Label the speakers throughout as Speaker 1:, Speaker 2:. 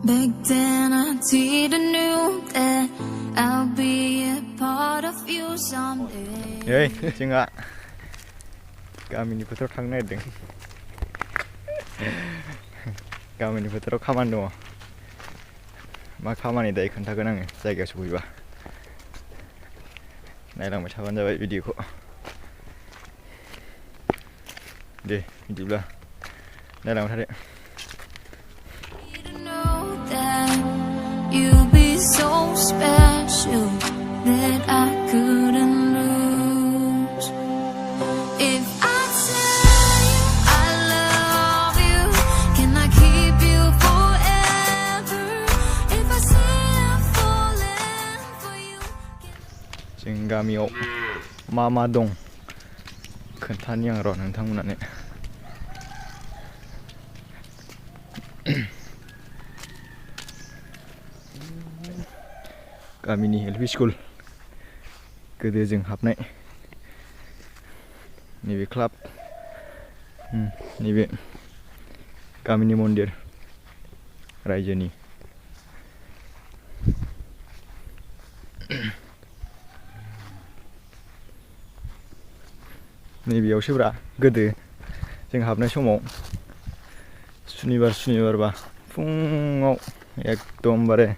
Speaker 1: Back then I didn't know that I'll be a part of you someday.
Speaker 2: Hey, जोंहा गामिनि फोथाराव थांनो नागिरदों. गामिनि फोथाराव खामानि दङ. मा खामानि दायो खोन्थागोन आङो जायगायाव सफैबा. नायलांबाय थाबानो जाबाय भिडिअखौ. दे बिदिब्ला नायलांबाय थादो.
Speaker 1: You'll be so special that I couldn't lose. If I tell you I love you, can I keep you forever? If I say I'm falling for you,
Speaker 2: जों गामियाव मा दं खोन्थानि आं र' नोंथांमोननो. गामिनि एलपि स्कुल गोदो जों हाबनाय नैबे क्लाब नैबे गामिनि मन्दिर रायजोनि नैबेयावसो ब्रा गोदो जों हाबनाय समाव सुनिबारबा फुङाव एकदमबारे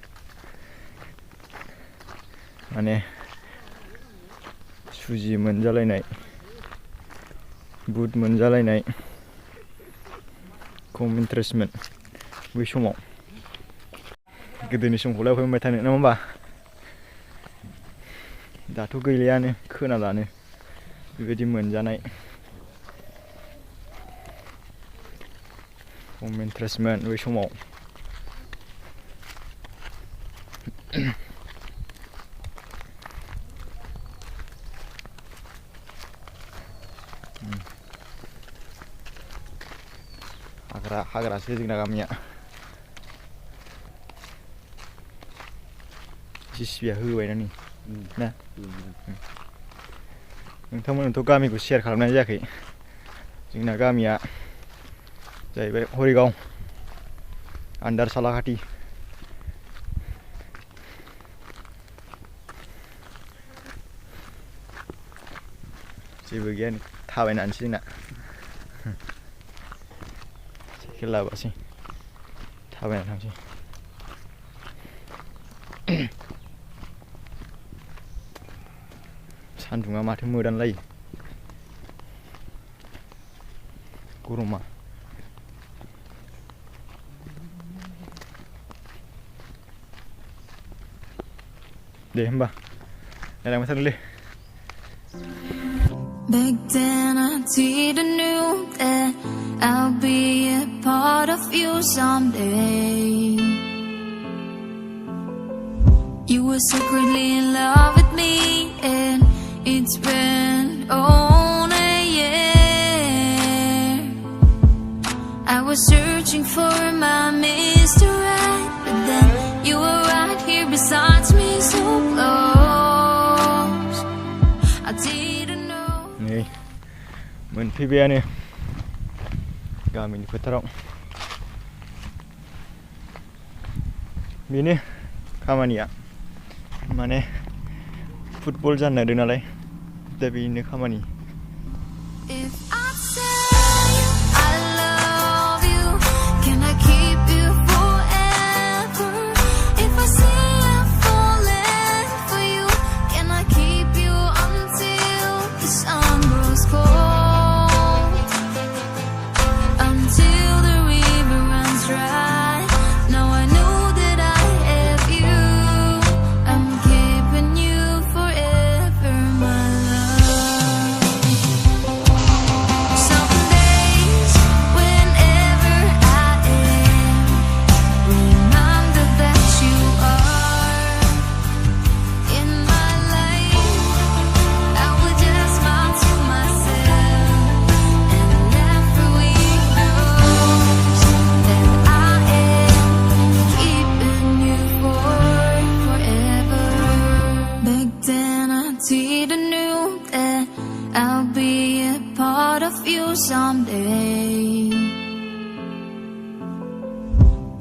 Speaker 2: माने सुजि मोनजालायनाय बुट मोनजालायनाय खम इन्टारेस्टमोन बै समाव. गोदोनि समखौलाय अबहाय मोनबाय थानो नङा होमबा? दाथ' गैलायानो खोनालानो बेबायदि मोनजानाय खम इन्टारेस्टमोन बै समाव. हाग्रासो जोंना गामिया. जिसिबिया होबायना नै ना. नोंथांमोनथ' गामिखौ शेयार खालामनाय जायाखै. जोंना गामिया जाहैबाय हरिगाव आन्दार सालाकाटि. जेबो गैया थाबायनानैसो जोंना. साइकेल लाबासै थाबायना थांसै. सान्दुङा माथो मोदानलायो गरमा. दे होमबा नायलांबाय थादोलै.
Speaker 1: back then I didn't know that I'll be a part of you someday. You were secretly in love with me, and it's been on a year. I was searching for my Mr. Right, but then you were right here beside me, so close. I didn't know.
Speaker 2: Nei, मोनफैबायानो गामिनि फोथाराव. बेनो खामानिया माने football जानो नागिरदों नालाय दा बेनो खामानि.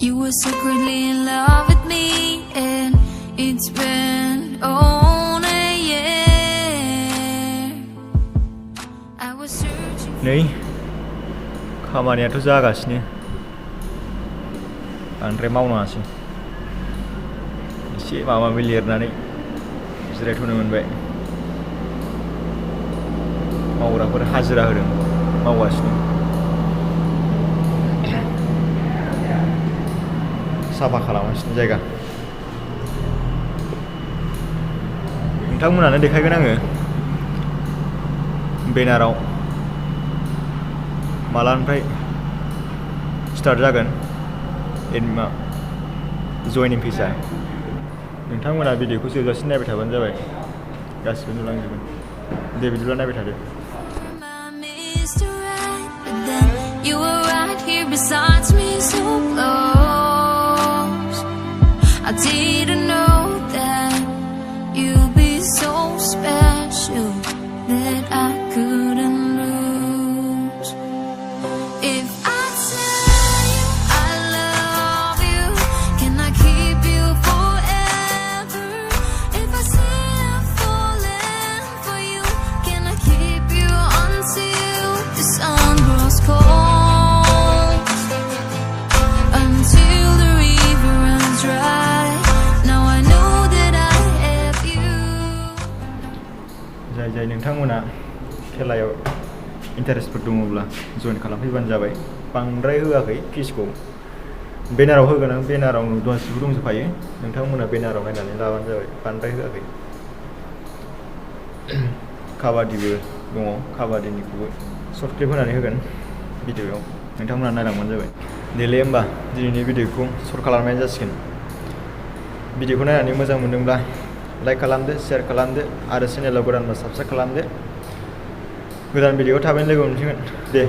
Speaker 1: You were secretly in love with me, and it's been on a year. I was searching.
Speaker 2: नै खामानियाथ' जागासिनो बांद्राय मावनाङासै एसे माबा माबि लिरनानै जिरायथ'नो मोनबाय मावग्राफोर हाजिरा होदों मावगासिनो साफा खालामगासिनो जायगा नोंथांमोनानो देखायगोन आङो बेनाराव मालानिफ्राय स्टार्ट जागोन जयनिं फिसा नोंथांमोना भिडिअखौ जोबजासिम नायबाय थाबानो जाबाय गासिबो नुलांजोबगोन दे बिदिब्ला नायबाय थादो
Speaker 1: You were right here beside me, so close. I didn't know that you'd be so special that I couldn't lose. If I tell you I love you, can I keep you forever? If I say I'm falling for you, can I keep you until the sun grows cold?
Speaker 2: जाय नोंथांमोना खेलायाव इन्टारेस्टफोर दङब्ला जइन खालामफैबानो जाबाय बांद्राय होआखै फिसखौ बेनाराव होगोन आं बेनाराव गासिबो दंजोबखायो नोंथांमोना बेनाराव नायनानै लाबानो जाबाय बांद्राय होआखै काबादिबो दङ काबादिनिखौबो सर्ट क्लिप होनानै होगोन भिडिअ'आव नोंथांमोना नायलांबानो जाबाय देले होमबा दिनैनि भिडिअ'खौ सर्ट खालामनाय जासिगोन भिडिअ'खौ नायनानै मोजां मोनदोंब्ला लाइक खालामदो शेयार खालामदो आरो चेनेलाव गोदानबा साबस्क्राइब खालामदो गोदान भिडिअ'आव थाबैनो लोगो मोनफिनगोन they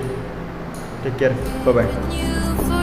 Speaker 2: take care bye bye